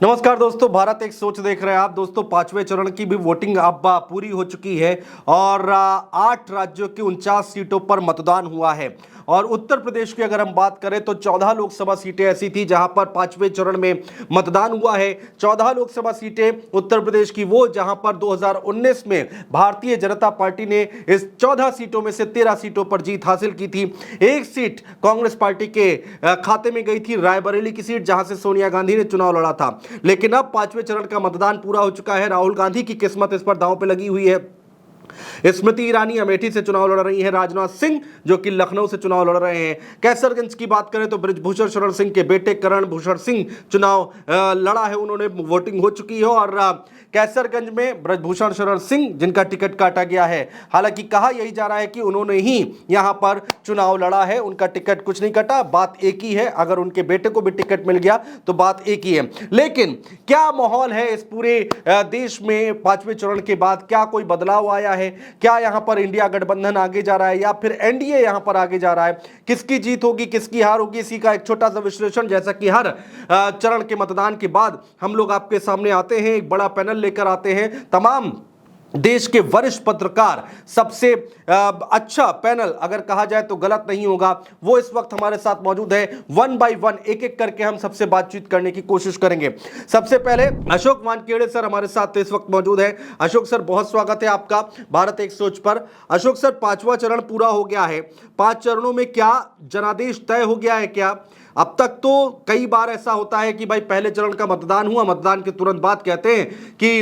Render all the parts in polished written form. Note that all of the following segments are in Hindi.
नमस्कार दोस्तों, भारत एक सोच देख रहे हैं आप। दोस्तों, पांचवें चरण की भी वोटिंग अब पूरी हो चुकी है और 8 राज्यों की 49 सीटों पर मतदान हुआ है। और उत्तर प्रदेश की अगर हम बात करें तो 14 लोकसभा सीटें ऐसी थी जहां पर पांचवें चरण में मतदान हुआ है। 14 लोकसभा सीटें उत्तर प्रदेश की वो जहां पर 2019 में भारतीय जनता पार्टी ने इस 14 सीटों में से 13 सीटों पर जीत हासिल की थी। एक सीट कांग्रेस पार्टी के खाते में गई थी, रायबरेली की सीट, जहां से सोनिया गांधी ने चुनाव लड़ा था। लेकिन अब पांचवें चरण का मतदान पूरा हो चुका है। राहुल गांधी की किस्मत इस पर दांव पे लगी हुई है। स्मृति ईरानी अमेठी से चुनाव लड़ रही है, राजनाथ सिंह जो कि लखनऊ से चुनाव लड़ रहे हैं। कैसरगंज की बात करें तो बृजभूषण शरण सिंह के बेटे करण भूषण सिंह चुनाव लड़ा है, उन्होंने वोटिंग हो चुकी है। और कैसरगंज में बृजभूषण शरण सिंह जिनका टिकट काटा गया है, हालांकि कहा यही जा रहा है कि उन्होंने ही यहां पर चुनाव लड़ा है, उनका टिकट कुछ नहीं कटा। बात एक ही है, अगर उनके बेटे को भी टिकट मिल गया तो बात एक ही है। लेकिन क्या माहौल है इस पूरे देश में पांचवें चरण के बाद? क्या कोई बदलाव आया है? क्या यहां पर इंडिया गठबंधन आगे जा रहा है या फिर एनडीए यहां पर आगे जा रहा है? किसकी जीत होगी, किसकी हार होगी, इसी का एक छोटा सा विश्लेषण, जैसा कि हर चरण के मतदान के बाद हम लोग आपके सामने आते हैं, एक बड़ा पैनल लेकर आते हैं। तमाम देश के वरिष्ठ पत्रकार, सबसे अच्छा पैनल अगर कहा जाए तो गलत नहीं होगा, वो इस वक्त हमारे साथ मौजूद है। वन बाय वन, एक एक करके हम सबसे बातचीत करने की कोशिश करेंगे। सबसे पहले अशोक वानखेड़े सर हमारे साथ इस वक्त मौजूद है। अशोक सर, बहुत स्वागत है आपका भारत एक सोच पर। अशोक सर, पांचवा चरण पूरा हो गया है, 5 चरणों में क्या जनादेश तय हो गया है क्या? अब तक तो कई बार ऐसा होता है कि भाई पहले चरण का मतदान हुआ, मतदान के तुरंत बाद कहते हैं कि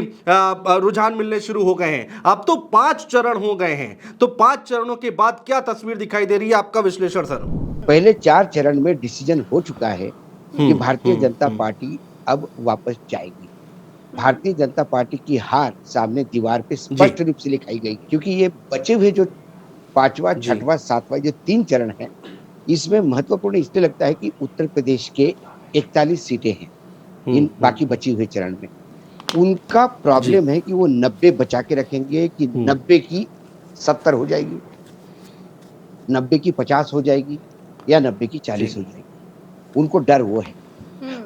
रुझान मिलने शुरू हो गए हैं। अब तो 5 चरण हो गए हैं, तो 5 चरणों के बाद क्या तस्वीर दिखाई दे रही है? आपका विश्लेषण सर। पहले 4 चरण में डिसीजन हो चुका है कि भारतीय जनता पार्टी अब वापस जाएगी। भारतीय जनता पार्टी की हार सामने दीवार पे स्पष्ट रूप से लिखाई गई, क्योंकि ये बचे हुए जो 5वां, 6वां, 7वां जो 3 चरण हैं, इसमें महत्वपूर्ण इसलिए लगता है कि उत्तर प्रदेश के 41 सीटें हैं इन बाकी बची हुए चरण में। उनका प्रॉब्लम है कि वो 90 बचा के रखेंगे कि 90 की 70 हो जाएगी, 90 की 50 हो जाएगी या 90 की 40 हो जाएगी। उनको डर वो है।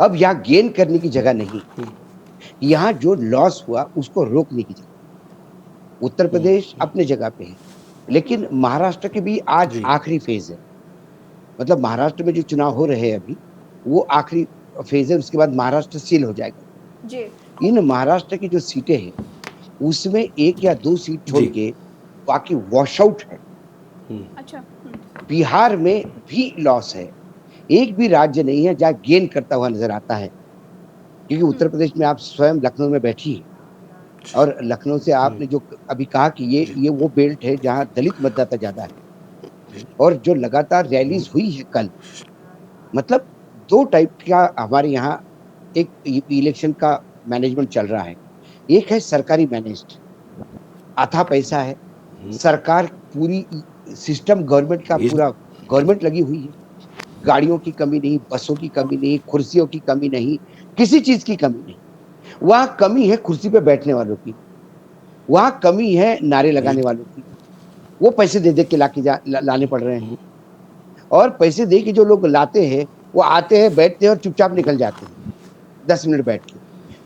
अब यहाँ गेन करने की जगह नहीं, यहाँ जो लॉस हुआ उसको रोकने की जगह। उत्तर प्रदेश अपने जगह पे है, लेकिन महाराष्ट्र के भी आज आखिरी फेज है। मतलब महाराष्ट्र में जो चुनाव हो रहे हैं अभी, वो आखिरी फेज है, उसके बाद महाराष्ट्र सील हो जाएगा। जी। इन महाराष्ट्र की जो सीटें हैं, उसमें 1 या 2 सीट छोड़ के बाकी वॉश आउट है। अच्छा। बिहार में भी लॉस है। एक भी राज्य नहीं है जहाँ गेन करता हुआ नजर आता है, क्योंकि उत्तर प्रदेश में आप स्वयं लखनऊ में बैठी है और लखनऊ से आपने जो अभी कहा कि ये वो बेल्ट है जहाँ दलित मतदाता ज्यादा है, और जो लगातार रैलीज हुई है कल, मतलब 2 टाइप का हमारे यहाँ एक इलेक्शन का मैनेजमेंट चल रहा है। एक है सरकारी मैनेज्ड, आधा पैसा है, सरकार पूरी सिस्टम गवर्नमेंट का पूरा गवर्नमेंट लगी हुई है। गाड़ियों की कमी नहीं, बसों की कमी नहीं, कुर्सियों की कमी नहीं, किसी चीज की कमी नहीं। वहाँ कमी है कुर्सी पे बैठने वालों की, वहाँ कमी है नारे लगाने वालों की। वो पैसे दे के लाने पड़ रहे हैं, और पैसे दे के जो लोग लाते हैं वो आते हैं, बैठते हैं और चुपचाप निकल जाते हैं 10 मिनट बैठ के।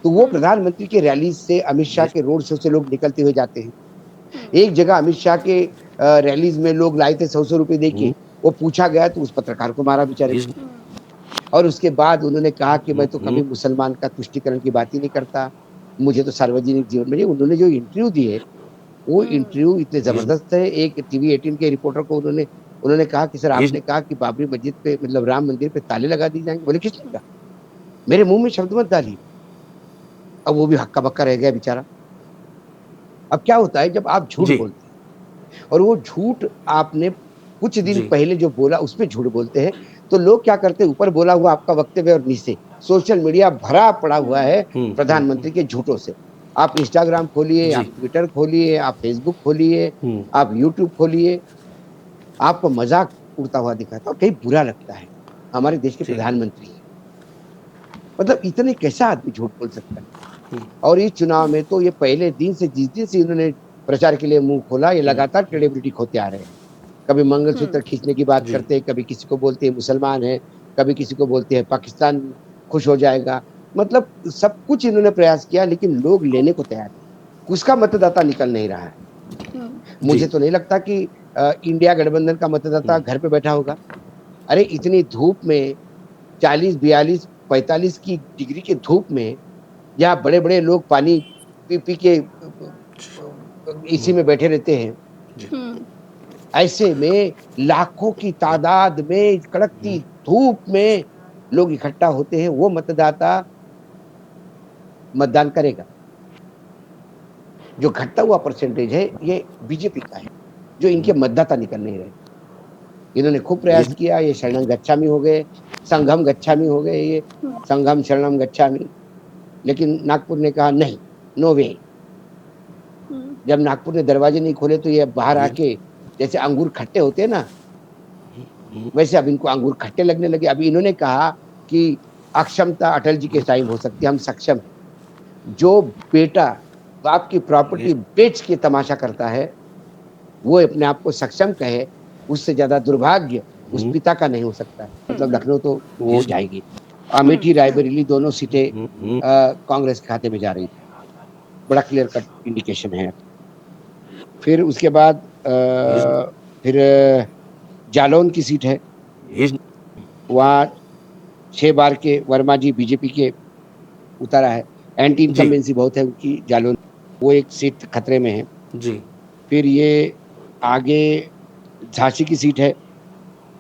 तो वो प्रधानमंत्री के रैली से, अमित शाह के रोड शो से लोग निकलते हुए जाते हैं। एक जगह अमित शाह के रैलीज में लोग लाए थे 100-100 रुपए दे के, वो पूछा गया तो उस पत्रकार को मारा बेचारे को। और उसके बाद उन्होंने कहा कि मैं तो कभी मुसलमान का तुष्टीकरण की बात ही नहीं करता, मुझे तो सार्वजनिक जीवन में। उन्होंने जो इंटरव्यू दिए, वो इंटरव्यू इतने जबरदस्त है। एक टीवी 18 के रिपोर्टर को उन्होंने कहा कि सर, आपने कहा कि बाबरी मस्जिद पे, मतलब राम मंदिर पे ताले लगा दिए जाएंगे। बोले किसने कहा? मेरे मुंह में शब्द मत डालिए। अब वो भी हक्का बक्का रह गया बेचारा। अब क्या होता है जब आप झूठ बोलते हैं, और वो झूठ आपने कुछ दिन पहले जो बोला उसमें झूठ बोलते हैं, तो लोग क्या करते हैं, ऊपर बोला हुआ आपका वक्तव्य और नीचे सोशल मीडिया भरा पड़ा हुआ है प्रधानमंत्री के झूठों से। आप इंस्टाग्राम खोलिए, आप ट्विटर खोलिए, आप फेसबुक खोलिए, आप यूट्यूब खोलिए, आपको मजाक उड़ता हुआ दिखाता है और कहीं बुरा लगता है। हमारे देश के प्रधानमंत्री, मतलब इतने कैसा आदमी झूठ बोल सकता है? और इस चुनाव में तो ये पहले दिन से, जिस दिन से इन्होंने प्रचार के लिए मुंह खोला, ये लगातार क्रेडिबिलिटी खोते आ रहे हैं। कभी मंगलसूत्र खींचने की बात करते हैं, कभी किसी को बोलते हैं मुसलमान है, कभी किसी को बोलते हैं पाकिस्तान खुश हो जाएगा, मतलब सब कुछ इन्होंने प्रयास किया, लेकिन लोग लेने को तैयार नहीं। उसका मतदाता निकल नहीं रहा है। मुझे जी। तो नहीं लगता कि इंडिया गठबंधन का मतदाता घर पे बैठा होगा। अरे इतनी धूप में 40, 42, 45 की डिग्री की धूप में, या बड़े-बड़े लोग पानी पी के एसी में बैठे रहते हैं। ऐसे में लाखों की तादाद में कड़कती धूप में लोग इकट्ठा होते हैं, वो मतदाता मतदान करेगा। जो घटता हुआ परसेंटेज है, ये बीजेपी का है, जो इनके मतदाता निकल नहीं रहे। इन्होंने खूब प्रयास किया, ये शरणम गच्छामी हो गए, संघम गच्छामी हो गए, ये संघम शरणम गच्छामी। लेकिन नागपुर ने कहा नहीं, नो वे। जब नागपुर ने दरवाजे नहीं खोले, तो ये बाहर आके, जैसे अंगूर खट्टे होते हैं ना, वैसे अब इनको अंगूर खट्टे लगने लगे। अभी इन्होंने कहा कि अक्षमता अटल जी के टाइम हो सकती है, हम सक्षम हैं। जो बेटा बाप की प्रॉपर्टी बेच के तमाशा करता है, वो अपने आप को सक्षम कहे, उससे ज्यादा दुर्भाग्य उस पिता का नहीं हो सकता है। मतलब लखनऊ तो वो जाएगी। अमेठी रायबरेली दोनों सीटें कांग्रेस के खाते में जा रही थी। बड़ा क्लियर कट इंडिकेशन है। फिर उसके बाद फिर जालौन की सीट है, वहाँ 6 बार के वर्मा जी बीजेपी के उतारा है। एंटी इनकम्बेंसी बहुत है उनकी जालौन, वो एक सीट खतरे में है। जी। फिर ये आगे झांसी की सीट है,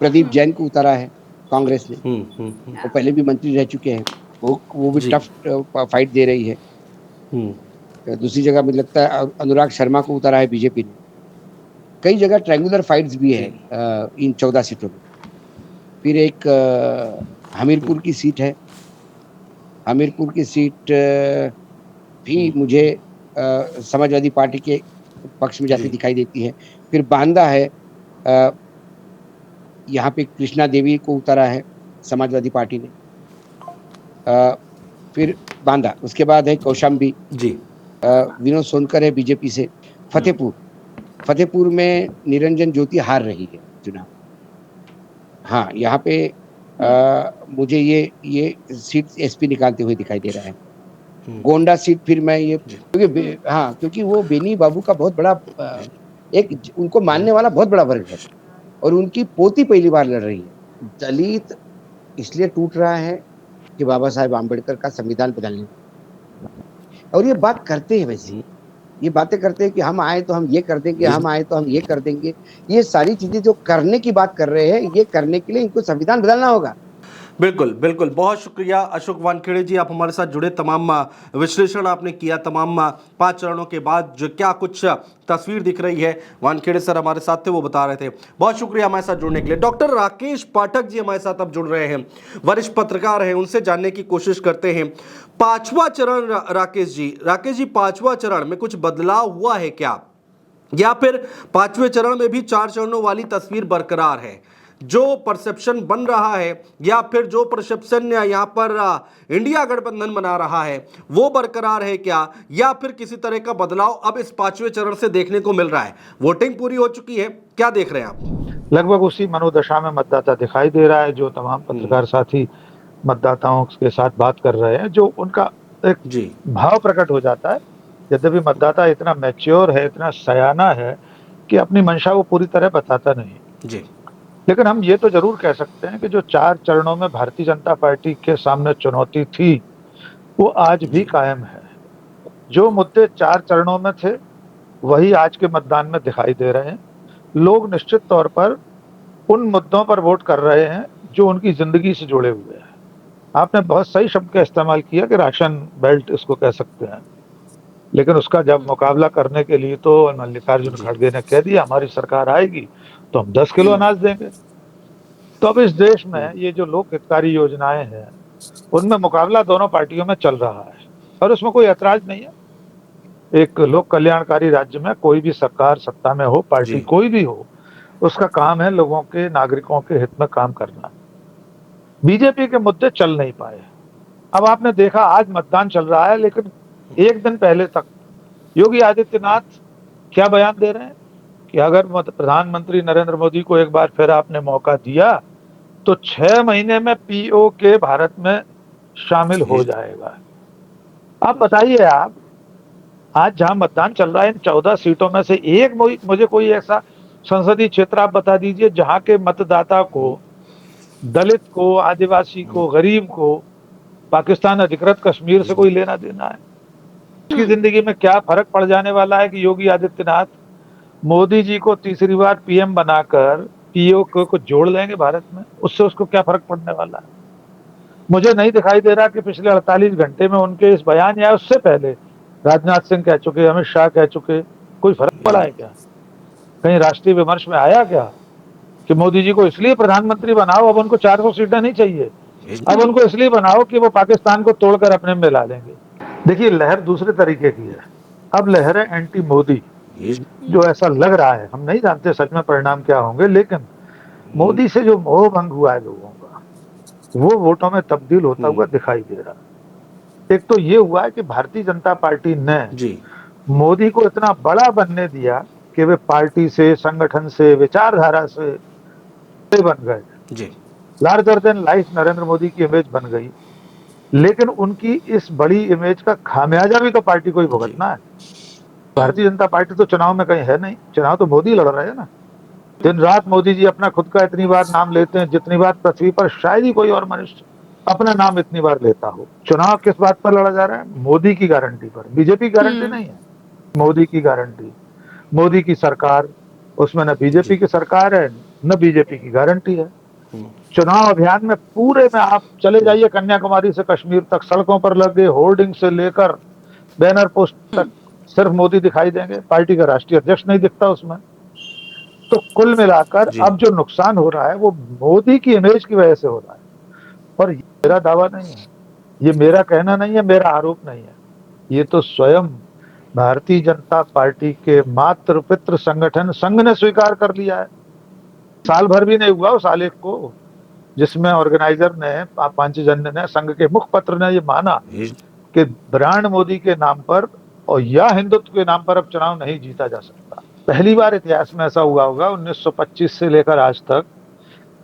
प्रदीप जैन को उतारा है कांग्रेस ने। वो पहले भी मंत्री रह चुके हैं, वो भी टफ फाइट दे रही है। दूसरी जगह मुझे लगता है अनुराग शर्मा को उतारा है बीजेपी ने। कई जगह ट्रायंगुलर फाइट्स भी है इन 14 सीटों में। फिर एक हमीरपुर की सीट है। हमीरपुर की सीट भी मुझे समाजवादी पार्टी के पक्ष में जाती दिखाई देती है। फिर बांदा है, यहाँ पे कृष्णा देवी को उतारा है समाजवादी पार्टी ने। फिर बांदा, उसके बाद है कौशाम्बी जी, विनोद सोनकर है बीजेपी से। फतेहपुर में निरंजन ज्योति हार रही है चुनाव। हाँ, यहाँ पे मुझे ये सीट एसपी निकालते हुए दिखाई दे रहा है। गोंडा सीट फिर मैं ये, क्योंकि वो बेनी बाबू का बहुत बड़ा एक उनको मानने वाला बहुत बड़ा वर्ग है, और उनकी पोती पहली बार लड़ रही है। दलित इसलिए टूट रहा है कि बाबा साहेब आम्बेडकर का संविधान बदलने, और ये बात करते हैं, वैसे ये बातें करते हैं कि हम आए तो हम ये कर देंगे, हम आए तो हम ये कर देंगे। ये सारी चीजें जो करने की बात कर रहे हैं, ये करने के लिए इनको संविधान बदलना होगा। बिल्कुल बिल्कुल, बहुत शुक्रिया अशोक वानखेड़े जी, आप हमारे साथ जुड़े, तमाम विश्लेषण आपने किया, तमाम 5 चरणों के बाद जो क्या कुछ तस्वीर दिख रही है, वानखेड़े सर हमारे साथ थे, वो बता रहे थे। बहुत शुक्रिया हमारे साथ जुड़ने के लिए। डॉक्टर राकेश पाठक जी हमारे साथ अब जुड़ रहे हैं, वरिष्ठ पत्रकार हैं, उनसे जानने की कोशिश करते हैं। 5वां चरण राकेश जी 5वां चरण में कुछ बदलाव हुआ है क्या, या फिर 5वें चरण में भी 4 चरणों वाली तस्वीर बरकरार है? जो परसेप्शन बन रहा है, या फिर जो परसेप्शन यहाँ पर इंडिया गठबंधन बना रहा है, वो बरकरार है क्या, या फिर किसी तरह का बदलाव अब इस 5वें चरण से देखने को मिल रहा है? वोटिंग पूरी हो चुकी है, क्या देख रहे हैं आप? लगभग उसी मनोदशा में मतदाता दिखाई दे रहा है, जो तमाम पत्रकार साथी मतदाताओं के साथ बात कर रहे हैं, जो उनका एक भाव प्रकट हो जाता है। यद्यपि मतदाता इतना मैच्योर है, इतना सयाना है कि अपनी मंशा वो पूरी तरह बताता नहीं जी, लेकिन हम ये तो जरूर कह सकते हैं कि जो 4 चरणों में भारतीय जनता पार्टी के सामने चुनौती थी, वो आज भी कायम है। जो मुद्दे 4 चरणों में थे, वही आज के मतदान में दिखाई दे रहे हैं। लोग निश्चित तौर पर उन मुद्दों पर वोट कर रहे हैं जो उनकी जिंदगी से जुड़े हुए हैं। आपने बहुत सही शब्द का इस्तेमाल किया कि राशन बेल्ट इसको कह सकते हैं, लेकिन उसका जब मुकाबला करने के लिए तो मल्लिकार्जुन खड़गे ने कह दिया हमारी सरकार आएगी तो हम 10 किलो अनाज देंगे। तो अब इस देश में ये जो लोक हितकारी योजनाएं हैं, उनमें मुकाबला दोनों पार्टियों में चल रहा है, और उसमें कोई ऐतराज नहीं है। एक लोक कल्याणकारी राज्य में कोई भी सरकार सत्ता में हो, पार्टी कोई भी हो, उसका काम है लोगों के, नागरिकों के हित में काम करना। बीजेपी के मुद्दे चल नहीं पाए। अब आपने देखा आज मतदान चल रहा है, लेकिन एक दिन पहले तक योगी आदित्यनाथ क्या बयान दे रहे हैं कि अगर प्रधानमंत्री नरेंद्र मोदी को एक बार फिर आपने मौका दिया तो 6 महीने में पीओके भारत में शामिल हो जाएगा। अब बताइए आप, आज जहां मतदान चल रहा है इन 14 सीटों में से एक मुझे कोई ऐसा संसदीय क्षेत्र आप बता दीजिए जहां के मतदाता को, दलित को, आदिवासी को, गरीब को पाकिस्तान अधिकृत कश्मीर से कोई लेना देना है। उसकी जिंदगी में क्या फर्क पड़ जाने वाला है कि योगी आदित्यनाथ मोदी जी को तीसरी बार पीएम बनाकर पीओ को जोड़ लेंगे भारत में, उससे उसको क्या फर्क पड़ने वाला है? मुझे नहीं दिखाई दे रहा कि पिछले 48 घंटे में उनके इस बयान या उससे पहले राजनाथ सिंह कह चुके, अमित शाह कह चुके, कोई फर्क पड़ा है क्या? कहीं राष्ट्रीय विमर्श में आया क्या कि मोदी जी को इसलिए प्रधानमंत्री बनाओ, अब उनको 400 सीटें नहीं चाहिए, अब उनको इसलिए बनाओ कि वो पाकिस्तान को तोड़कर अपने में ला लेंगे। देखिए, लहर दूसरे तरीके की है। अब लहर है एंटी मोदी, जो ऐसा लग रहा है, हम नहीं जानते सच में परिणाम क्या होंगे, लेकिन मोदी से जो मोह भंग हुआ है लोगों का, वो वोटों में तब्दील होता हुआ दिखाई दे रहा है। एक तो ये हुआ है कि भारतीय जनता पार्टी ने मोदी को इतना बड़ा बनने दिया कि वे पार्टी से, संगठन से, विचारधारा से बन गए, larger than life Narendra Modi की इमेज बन गई। लेकिन उनकी इस बड़ी इमेज का खामियाजा भी तो पार्टी को ही भुगतना है। भारतीय जनता पार्टी तो चुनाव में कहीं है नहीं, चुनाव तो मोदी लड़ रहे हैं ना। दिन रात मोदी जी अपना खुद का इतनी बार नाम लेते हैं जितनी बार पृथ्वी पर शायद ही कोई और मनुष्य अपना नाम इतनी बार लेता हो। चुनाव किस बात पर लड़ा जा रहा है? मोदी की गारंटी पर। बीजेपी की गारंटी नहीं है, मोदी की गारंटी, मोदी की सरकार, उसमें न बीजेपी की सरकार है न बीजेपी की गारंटी है। चुनाव अभियान में पूरे में आप चले जाइए, कन्याकुमारी से कश्मीर तक सड़कों पर लगे होर्डिंग से लेकर बैनर पोस्ट तक सिर्फ मोदी दिखाई देंगे, पार्टी का राष्ट्रीय अध्यक्ष नहीं दिखता उसमें। तो कुल मिलाकर अब जो नुकसान हो रहा है वो मोदी की इमेज की वजह से हो रहा है। और ये मेरा दावा नहीं है, ये मेरा कहना नहीं है, मेरा आरोप नहीं है, ये तो स्वयं भारतीय जनता पार्टी के मातृ पितृ संगठन संघ ने स्वीकार कर लिया है। साल भर भी नहीं हुआ उस आलेख को जिसमें ऑर्गेनाइजर ने, पांचजन्य ने, संघ के मुखपत्र ने ये माना कि ब्रांड मोदी के नाम पर और या हिंदुत्व के नाम पर अब चुनाव नहीं जीता जा सकता। पहली बार इतिहास में ऐसा हुआ होगा 1925 से लेकर आज तक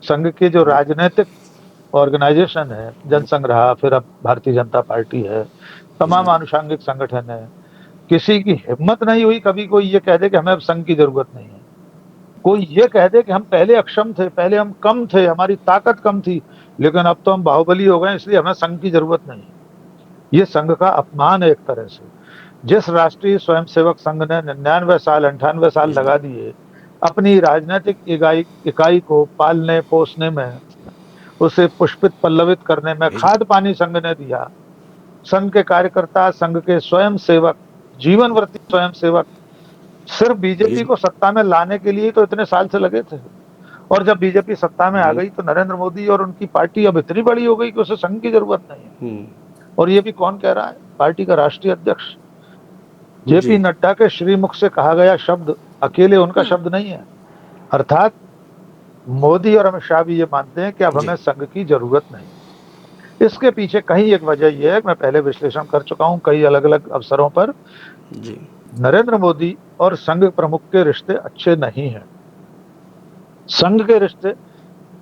संघ के जो राजनीतिक ऑर्गेनाइजेशन है, जनसंघ रहा, फिर अब भारतीय जनता पार्टी है, तमाम आनुषंगिक संगठन है, किसी की हिम्मत नहीं हुई कभी कोई ये कह दे कि हमें अब संघ की जरूरत नहीं है। कोई ये कह दे कि हम पहले अक्षम थे, पहले हम कम थे, हमारी ताकत कम थी, लेकिन अब तो हम बाहुबली हो गए इसलिए हमें संघ की जरूरत नहीं। ये संघ का अपमान है एक तरह से। जिस राष्ट्रीय स्वयंसेवक संघ ने 99 साल 98 साल लगा दिए अपनी राजनीतिक इकाई को पालने पोसने में, उसे पुष्पित पल्लवित करने में, खाद पानी संघ ने दिया। संघ के कार्यकर्ता, संघ के स्वयंसेवक, जीवनव्रती स्वयंसेवक सिर्फ बीजेपी को सत्ता में लाने के लिए तो इतने साल से लगे थे, और जब बीजेपी सत्ता में आ गई तो नरेंद्र मोदी और उनकी पार्टी अब इतनी बड़ी हो गई कि उसे संघ की जरूरत नहीं है। और ये भी कौन कह रहा है? पार्टी का राष्ट्रीय अध्यक्ष जेपी नड्डा के श्रीमुख से कहा गया शब्द अकेले उनका शब्द नहीं है। अर्थात मोदी और अमित शाह भी ये मानते हैं कि अब हमें संघ की जरूरत नहीं। इसके पीछे कहीं एक वजह यह है, मैं पहले विश्लेषण कर चुका हूं कई अलग अलग अवसरों पर, नरेंद्र मोदी और संघ प्रमुख के रिश्ते अच्छे नहीं हैं। संघ के रिश्ते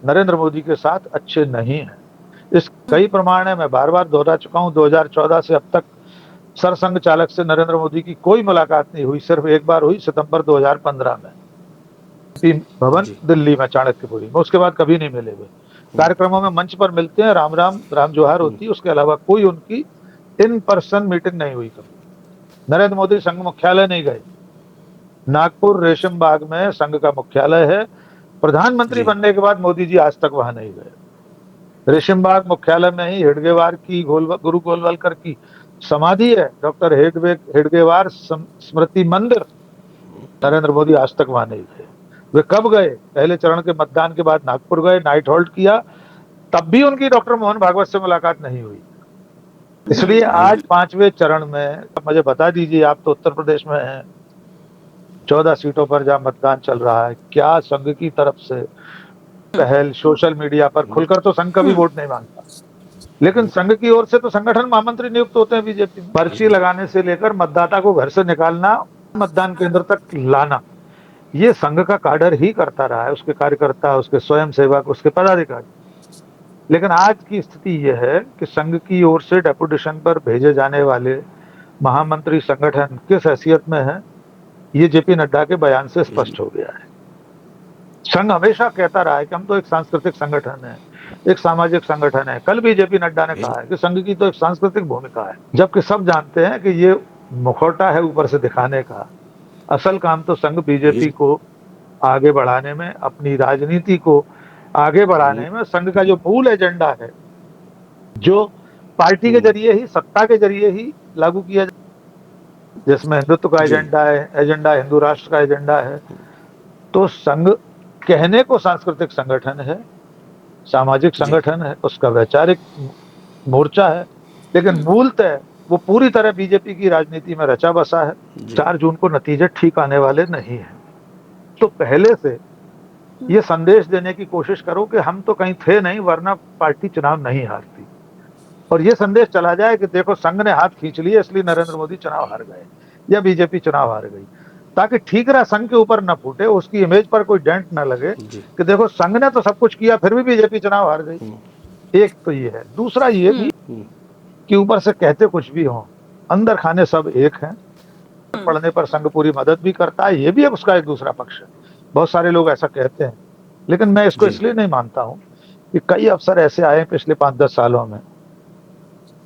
नरेंद्र मोदी के साथ अच्छे नहीं हैं। इस कई प्रमाण है, मैं बार बार दोहरा चुका हूं। 2014 से अब तक सरसंघ चालक से नरेंद्र मोदी की कोई मुलाकात नहीं हुई, सिर्फ एक बार हुई सितंबर 2015 में भवन दिल्ली में, चाणक्यपुरी में। उसके बाद कभी नहीं मिले हुए। कार्यक्रमों में मंच पर मिलते हैं, राम जोहार होती है, उसके अलावा कोई उनकी इन पर्सन मीटिंग नहीं हुई कभी। नरेंद्र मोदी संघ मुख्यालय नहीं गए। नागपुर रेशम बाग में संघ का मुख्यालय है, प्रधानमंत्री बनने के बाद मोदी जी आज तक वहां नहीं गए। रेशम बाग मुख्यालय में ही हेडगेवार की, गुरु गोलवलकर की समाधि है, डॉक्टर हेडगेवार स्मृति मंदिर। नरेंद्र मोदी आज तक वहां नहीं गए। वे कब गए? पहले चरण के मतदान के बाद नागपुर गए, नाइट होल्ड किया, तब भी उनकी डॉक्टर मोहन भागवत से मुलाकात नहीं हुई। इसलिए आज 5वें चरण में मुझे बता दीजिए, आप तो उत्तर प्रदेश में हैं, 14 सीटों पर जहां मतदान चल रहा है, क्या संघ की तरफ से पहल? सोशल मीडिया पर खुलकर तो संघ कभी वोट नहीं मांगता, लेकिन संघ की ओर से तो संगठन महामंत्री नियुक्त होते हैं बीजेपी में। पर्ची लगाने से लेकर मतदाता को घर से निकालना, मतदान केंद्र तक लाना, ये संघ का काडर ही करता रहा है, उसके कार्यकर्ता, उसके स्वयंसेवक, उसके पदाधिकारी। लेकिन आज की स्थिति यह है कि संघ की ओर से डेपुटेशन पर भेजे जाने वाले महामंत्री संगठन किस हैसियत में है, ये जेपी नड्डा के बयान से स्पष्ट हो गया है। संघ हमेशा कहता रहा है कि हम तो एक सांस्कृतिक संगठन है, एक सामाजिक संगठन है। कल भी जेपी नड्डा ने कहा है कि संघ की तो एक सांस्कृतिक भूमिका है, जबकि सब जानते हैं कि ये मुखौटा है ऊपर से दिखाने का। असल काम तो संघ बीजेपी को आगे बढ़ाने में, अपनी राजनीति को आगे बढ़ाने में, संघ का जो मूल एजेंडा है, जो पार्टी के जरिए ही, सत्ता के जरिए ही लागू किया, जिसमें हिंदुत्व का एजेंडा हिंदू राष्ट्र का एजेंडा है। तो संघ कहने को सांस्कृतिक संगठन है, सामाजिक संगठन है, उसका वैचारिक मोर्चा है, लेकिन मूलतः वो पूरी तरह बीजेपी की राजनीति में रचा बसा है। 4 जून को नतीजे ठीक आने वाले नहीं है। तो पहले से ये संदेश देने की कोशिश करो कि हम तो कहीं थे नहीं, वरना पार्टी चुनाव नहीं हारती। और ये संदेश चला जाए कि देखो संघ ने हाथ खींच लिया इसलिए नरेंद्र मोदी चुनाव हार गए या बीजेपी चुनाव हार गई, ताकि ठीक रहा संघ के ऊपर न फूटे, उसकी इमेज पर कोई डेंट न लगे कि देखो संघ ने तो सब कुछ किया फिर भी बीजेपी चुनाव हार गई। एक तो ये है। दूसरा ये भी कि ऊपर से कहते कुछ भी हो, अंदर खाने सब एक हैं। पढ़ने पर संघ पूरी मदद भी करता है, ये भी उसका एक दूसरा पक्ष है। बहुत सारे लोग ऐसा कहते हैं, लेकिन मैं इसको इसलिए नहीं मानता हूं कि कई अवसर ऐसे आए पिछले 5-10 सालों में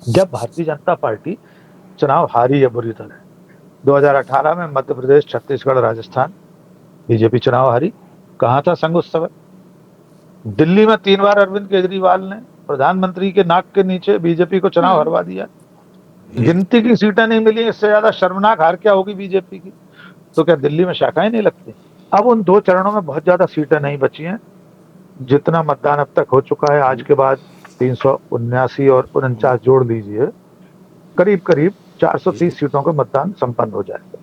जब भारतीय जनता पार्टी चुनाव हारी है बुरी तरह। 2018 में मध्य प्रदेश, छत्तीसगढ़, राजस्थान बीजेपी चुनाव हारी। कहां था संघ उस समय? दिल्ली में 3 बार अरविंद केजरीवाल ने प्रधानमंत्री के नाक के नीचे बीजेपी को चुनाव हरवा दिया। गिनती की सीटें नहीं मिली, इससे ज्यादा शर्मनाक हार क्या होगी बीजेपी की? तो क्या दिल्ली में शाखाएं नहीं लगती? अब उन 2 चरणों में बहुत ज्यादा सीटें नहीं बची हैं। जितना मतदान अब तक हो चुका है, आज के बाद 379 और 49 जोड़ लीजिए, करीब करीब 430 सीटों का मतदान संपन्न हो जाएगा।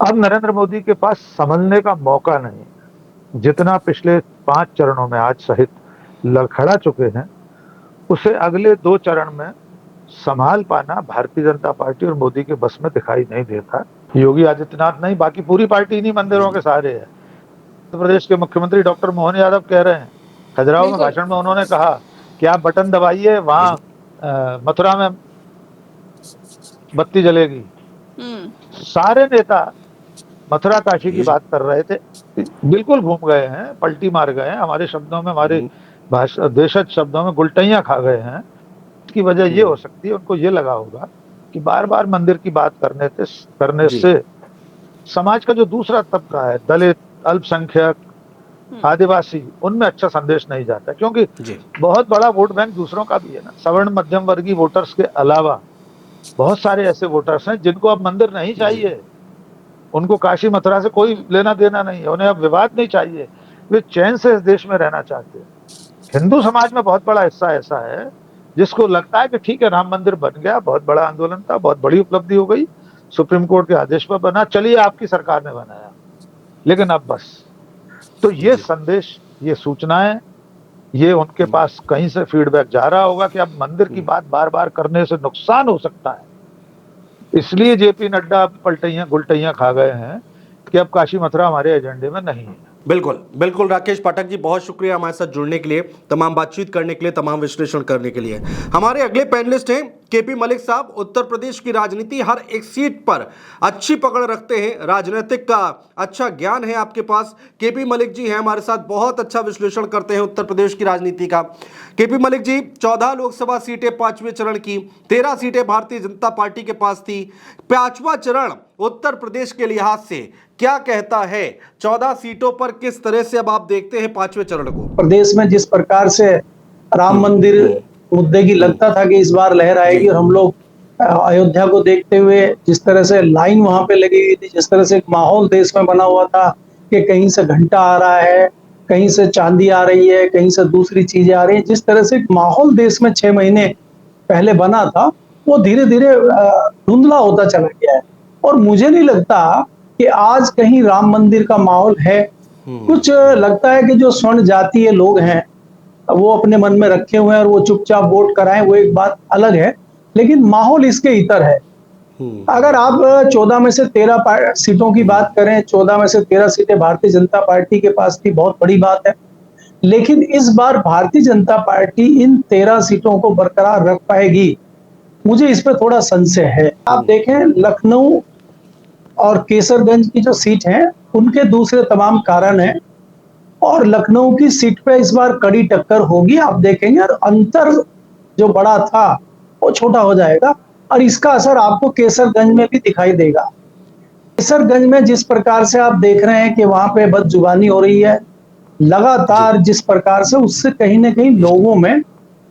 अब नरेंद्र मोदी के पास संभलने का मौका नहीं, जितना पिछले 5 चरणों में आज सहित लड़खड़ा चुके हैं, उसे अगले 2 चरण में संभाल पाना भारतीय जनता पार्टी और मोदी के बस में दिखाई नहीं देता। योगी आदित्यनाथ नहीं, बाकी पूरी पार्टी इन्हीं मंदिरों के सहारे है। उत्तर प्रदेश के मुख्यमंत्री डॉक्टर मोहन यादव कह रहे हैं, खजुराहो में भाषण में उन्होंने कहा कि आप बटन दबाइए, वहां मथुरा में बत्ती जलेगी। सारे नेता मथुरा काशी की बात कर रहे थे, बिल्कुल घूम गए हैं, पलटी मार गए हैं, हमारे शब्दों में, हमारे देशज शब्दों में गुलटैया खा गए हैं। इसकी वजह ये हो सकती है, उनको ये लगा होगा कि बार बार मंदिर की बात करने से समाज का जो दूसरा तबका है, दलित, अल्पसंख्यक, आदिवासी, उनमें अच्छा संदेश नहीं जाता, क्योंकि बहुत बड़ा वोट बैंक दूसरों का भी है ना। सवर्ण मध्यम वर्गीय वोटर्स के अलावा बहुत सारे ऐसे वोटर्स हैं जिनको अब मंदिर नहीं चाहिए, उनको काशी मथुरा से कोई लेना देना नहीं है, उन्हें अब विवाद नहीं चाहिए, वे चैन से इस देश में रहना चाहते हैं। हिंदू समाज में बहुत बड़ा हिस्सा ऐसा है जिसको लगता है कि ठीक है, राम मंदिर बन गया, बहुत बड़ा आंदोलन था, बहुत बड़ी उपलब्धि हो गई, सुप्रीम कोर्ट के आदेश पर बना, चलिए आपकी सरकार ने बनाया, लेकिन अब बस। तो ये संदेश, ये सूचनाएं, ये उनके पास कहीं से फीडबैक जा रहा होगा कि अब मंदिर की बात बार बार करने से नुकसान हो सकता है, इसलिए जेपी नड्डा पलटैया गुलटैया खा गए हैं कि अब काशी मथुरा हमारे एजेंडे में नहीं है। बिल्कुल बिल्कुल राकेश पाठक जी, बहुत शुक्रिया हमारे साथ जुड़ने के लिए, तमाम बातचीत करने के लिए, तमाम विश्लेषण करने के लिए। हमारे अगले पैनलिस्ट हैं केपी मलिक साहब। उत्तर प्रदेश की राजनीति, हर एक सीट पर अच्छी पकड़ रखते हैं, राजनीतिक का अच्छा ज्ञान है आपके पास। केपी मलिक जी हैं हमारे साथ, बहुत अच्छा विश्लेषण करते हैं उत्तर प्रदेश की राजनीति का। केपी मलिक जी, 14 लोकसभा सीटें 5वें चरण की, 13 सीटें भारतीय जनता पार्टी के पास थी। 5वां चरण उत्तर प्रदेश के लिहाज से क्या कहता है? 14 सीटों पर किस तरह से अब आप देखते हैं 5वें चरण को? प्रदेश में जिस प्रकार से राम मंदिर मुद्दे की लगता था कि इस बार लहर आएगी, और हम लोग अयोध्या को देखते हुए जिस तरह से लाइन वहां पे लगी हुई थी, जिस तरह से एक माहौल देश में बना हुआ था कि कहीं से घंटा आ रहा है, कहीं से चांदी आ रही है, कहीं से दूसरी चीजें आ रही है, जिस तरह से एक माहौल देश में 6 महीने पहले बना था, वो धीरे धीरे धुंधला होता चला गया है। और मुझे नहीं लगता कि आज कहीं राम मंदिर का माहौल है। कुछ लगता है कि जो स्वर्ण जातीय लोग हैं वो अपने मन में रखे हुए हैं और वो चुपचाप वोट कराएं, वो एक बात अलग है, लेकिन माहौल इसके इतर है। अगर आप 14 में से 13 सीटों की बात करें, 14 में से 13 सीटें भारतीय जनता पार्टी के पास थी, बहुत बड़ी बात है। लेकिन इस बार भारतीय जनता पार्टी इन 13 सीटों को बरकरार रख पाएगी, मुझे इस पे थोड़ा संशय है। आप देखें लखनऊ और केसरगंज की जो सीट है उनके दूसरे तमाम कारण हैं और लखनऊ की सीट पे इस बार कड़ी टक्कर होगी, आप देखेंगे, और अंतर जो बड़ा था वो छोटा हो जाएगा और इसका असर आपको केसरगंज में भी दिखाई देगा। केसरगंज में जिस प्रकार से आप देख रहे हैं कि वहां पे बदजुबानी हो रही है लगातार, जिस प्रकार से, उससे कहीं ना कहीं लोगों में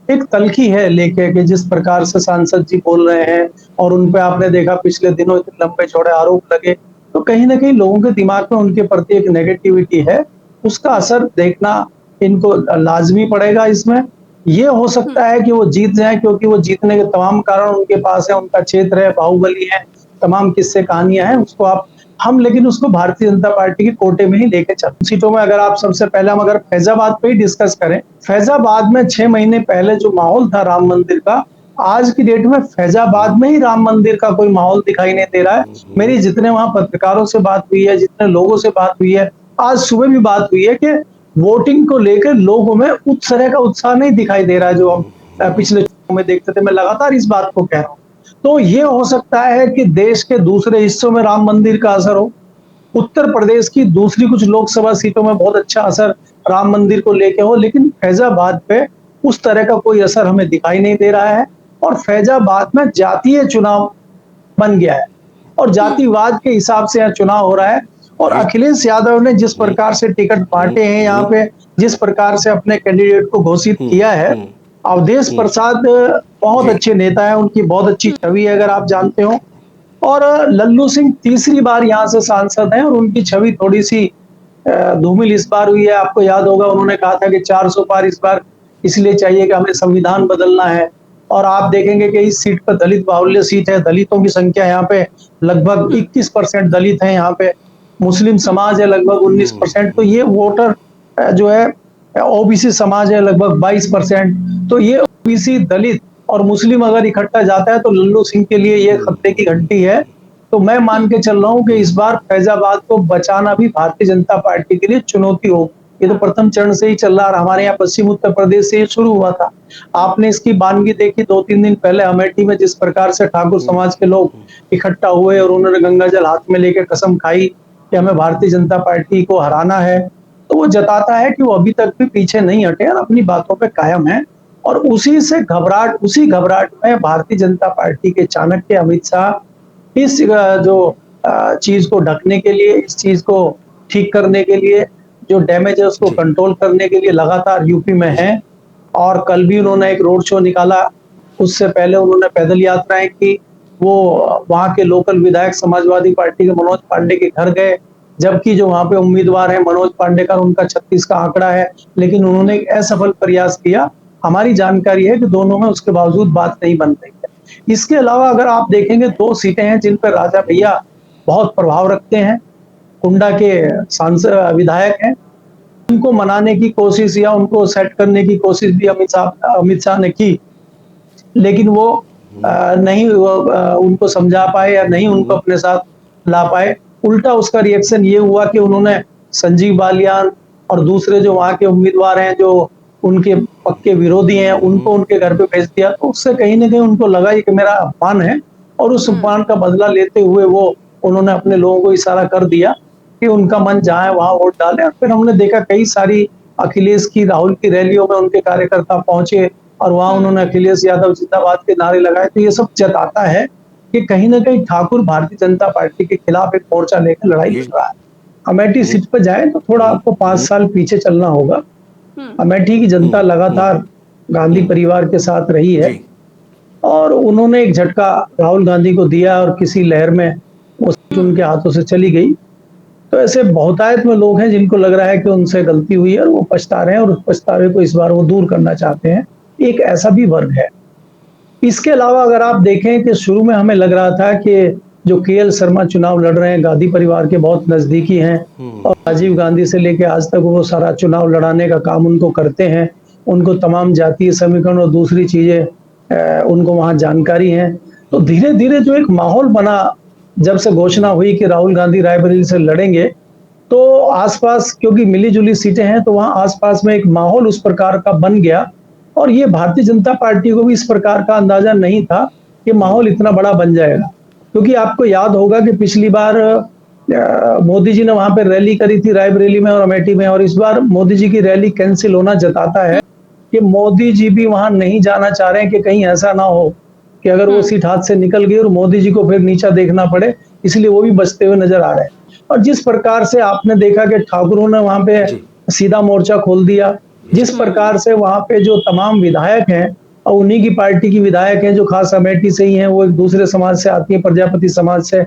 एक तल्खी है लेके कि जिस प्रकार से सांसद जी बोल रहे हैं और उन पे आपने देखा पिछले दिनों इतने लंबे चौड़े आरोप लगे, तो कहीं ना कहीं लोगों के दिमाग में उनके प्रति एक नेगेटिविटी है, उसका असर देखना इनको लाजमी पड़ेगा। इसमें ये हो सकता है कि वो जीत जाए क्योंकि वो जीतने के तमाम कारण उनके पास है, उनका क्षेत्र है, बाहुबली है, तमाम किस्से कहानियां हैं, उसको आप हम लेकिन उसको भारतीय जनता पार्टी के कोटे में ही लेके चलते। सीटों में अगर आप सबसे पहले हम अगर फैजाबाद पे ही डिस्कस करें, फैजाबाद में 6 महीने पहले जो माहौल था राम मंदिर का, आज की डेट में फैजाबाद में ही राम मंदिर का कोई माहौल दिखाई नहीं दे रहा है। मेरी जितने वहां पत्रकारों से बात हुई है, जितने लोगों से बात हुई है, आज सुबह भी बात हुई है कि वोटिंग को लेकर लोगों में उस तरह का उत्साह नहीं दिखाई दे रहा है जो हम पिछले चुनाव में देखते थे। मैं लगातार इस बात को कह रहा हूँ। तो ये हो सकता है कि देश के दूसरे हिस्सों में राम मंदिर का असर हो, उत्तर प्रदेश की दूसरी कुछ लोकसभा सीटों में बहुत अच्छा असर राम मंदिर को लेके हो, लेकिन फैजाबाद पे उस तरह का कोई असर हमें दिखाई नहीं दे रहा है और फैजाबाद में जातीय चुनाव बन गया है और जातिवाद के हिसाब से यहाँ चुनाव हो रहा है और अखिलेश यादव ने जिस प्रकार से टिकट बांटे हैं यहाँ पे, जिस प्रकार से अपने कैंडिडेट को घोषित किया है, अवधेश प्रसाद बहुत अच्छे नेता है, उनकी बहुत अच्छी छवि है अगर आप जानते हो, और लल्लू सिंह तीसरी बार यहाँ से सांसद हैं और उनकी छवि थोड़ी सी धूमिल इस बार हुई है। आपको याद होगा उन्होंने कहा था कि 400 पार इस बार इसलिए चाहिए कि हमें संविधान बदलना है और आप देखेंगे कि इस सीट पर दलित बाहुल्य सीट है, दलितों की संख्या यहाँ पे लगभग 21% दलित है, यहाँ पे मुस्लिम समाज है लगभग 19%, तो ये वोटर जो है ओबीसी समाज है लगभग 22%, तो ये ओबीसी दलित और मुस्लिम अगर इकट्ठा जाता है तो लल्लू सिंह के लिए ये खतरे की घंटी है। तो मैं मान के चल रहा हूँ कि इस बार फैजाबाद को बचाना भी भारतीय जनता पार्टी के लिए चुनौती हो। ये तो प्रथम चरण से ही चल रहा है, हमारे यहाँ पश्चिम उत्तर प्रदेश से ये शुरू हुआ था। आपने इसकी बानगी देखी 2-3 दिन पहले अमेठी में जिस प्रकार से ठाकुर समाज के लोग इकट्ठा हुए और उन्होंने गंगा जल हाथ में लेकर कसम खाई कि हमें भारतीय जनता पार्टी को हराना है, तो वो जताता है कि वो अभी तक भी पीछे नहीं हटे और अपनी बातों पे कायम है। और उसी घबराहट में भारतीय जनता पार्टी के चाणक्य अमित शाह इस जो चीज को ढकने के लिए, इस चीज को ठीक करने के लिए, जो डैमेज है उसको कंट्रोल करने के लिए लगातार यूपी में हैं। और कल भी उन्होंने एक रोड शो निकाला, उससे पहले उन्होंने पैदल यात्राएं की, वो वहां के लोकल विधायक समाजवादी पार्टी के मनोज पांडे के घर गए, जबकि जो वहां पे उम्मीदवार है मनोज पांडे का उनका 36 का आंकड़ा है, लेकिन उन्होंने एक असफल प्रयास किया। हमारी जानकारी है कि दोनों में उसके बावजूद बात नहीं बन रही है। इसके अलावा अगर आप देखेंगे 2 सीटें हैं जिन पर राजा भैया बहुत प्रभाव रखते हैं, कुंडा के सांसद विधायक हैं, उनको मनाने की कोशिश या उनको सेट करने की कोशिश भी अमित शाह ने की, लेकिन वो नहीं उनको समझा पाए या नहीं उनको अपने साथ ला पाए। उल्टा उसका रिएक्शन ये हुआ कि उन्होंने संजीव बालियान और दूसरे जो वहां के उम्मीदवार हैं जो उनके पक्के विरोधी हैं उनको उनके घर पे भेज दिया। तो उससे कहीं ना कहीं उनको लगा कि मेरा अपमान है और उस अपमान का बदला लेते हुए वो उन्होंने अपने लोगों को इशारा कर दिया कि उनका मन जहाँ है वहां वोट डालें। और फिर हमने देखा कई सारी अखिलेश की, राहुल की रैलियों में उनके कार्यकर्ता पहुंचे और वहां उन्होंने अखिलेश यादव जिंदाबाद के नारे लगाए। तो ये सब जताता है कि कहीं ना कहीं ठाकुर भारतीय जनता पार्टी के खिलाफ एक मोर्चा लेकर लड़ाई लड़ रहा है। अमेठी सीट पर जाए तो थोड़ा आपको 5 साल पीछे चलना होगा। अमेठी की जनता लगातार गांधी परिवार के साथ रही है और उन्होंने एक झटका राहुल गांधी को दिया और किसी लहर में वो सीट उनके हाथों से चली गई। तो ऐसे बहुतायत में लोग हैं जिनको लग रहा है कि उनसे गलती हुई है और वो पछता रहे हैं और उस पछतावे को इस बार वो दूर करना चाहते हैं। एक ऐसा भी वर्ग है। इसके अलावा अगर आप देखें कि शुरू में हमें लग रहा था कि जो केएल शर्मा चुनाव लड़ रहे हैं गांधी परिवार के बहुत नजदीकी हैं और राजीव गांधी से लेके आज तक वो सारा चुनाव लड़ाने का काम उनको करते हैं, उनको तमाम जातीय समीकरण और दूसरी चीजें उनको वहां जानकारी है। तो धीरे धीरे जो एक माहौल बना जब से घोषणा हुई कि राहुल गांधी रायबरेली से लड़ेंगे, तो आसपास क्योंकि मिली-जुली सीटें हैं तो वहाँ आसपास में एक माहौल उस प्रकार का बन गया और ये भारतीय जनता पार्टी को भी इस प्रकार का अंदाजा नहीं था कि माहौल इतना बड़ा बन जाएगा। क्योंकि आपको याद होगा कि पिछली बार मोदी जी ने वहाँ पे रैली करी थी रायबरेली में और अमेठी में, और इस बार मोदी जी की रैली कैंसिल होना जताता है कि मोदी जी भी वहाँ नहीं जाना चाह रहे हैं कि कहीं ऐसा ना हो कि अगर वो सीट हाथ से निकल गई और मोदी जी को फिर नीचा देखना पड़े, इसलिए वो भी बचते हुए नजर आ रहे हैं। और जिस प्रकार से आपने देखा कि ठाकुरों ने वहाँ पे सीधा मोर्चा खोल दिया, जिस प्रकार से वहाँ पे जो तमाम विधायक हैं और उन्हीं की पार्टी की विधायक हैं जो खास अमेठी से ही हैं, वो एक दूसरे समाज से आती है, प्रजापति समाज से,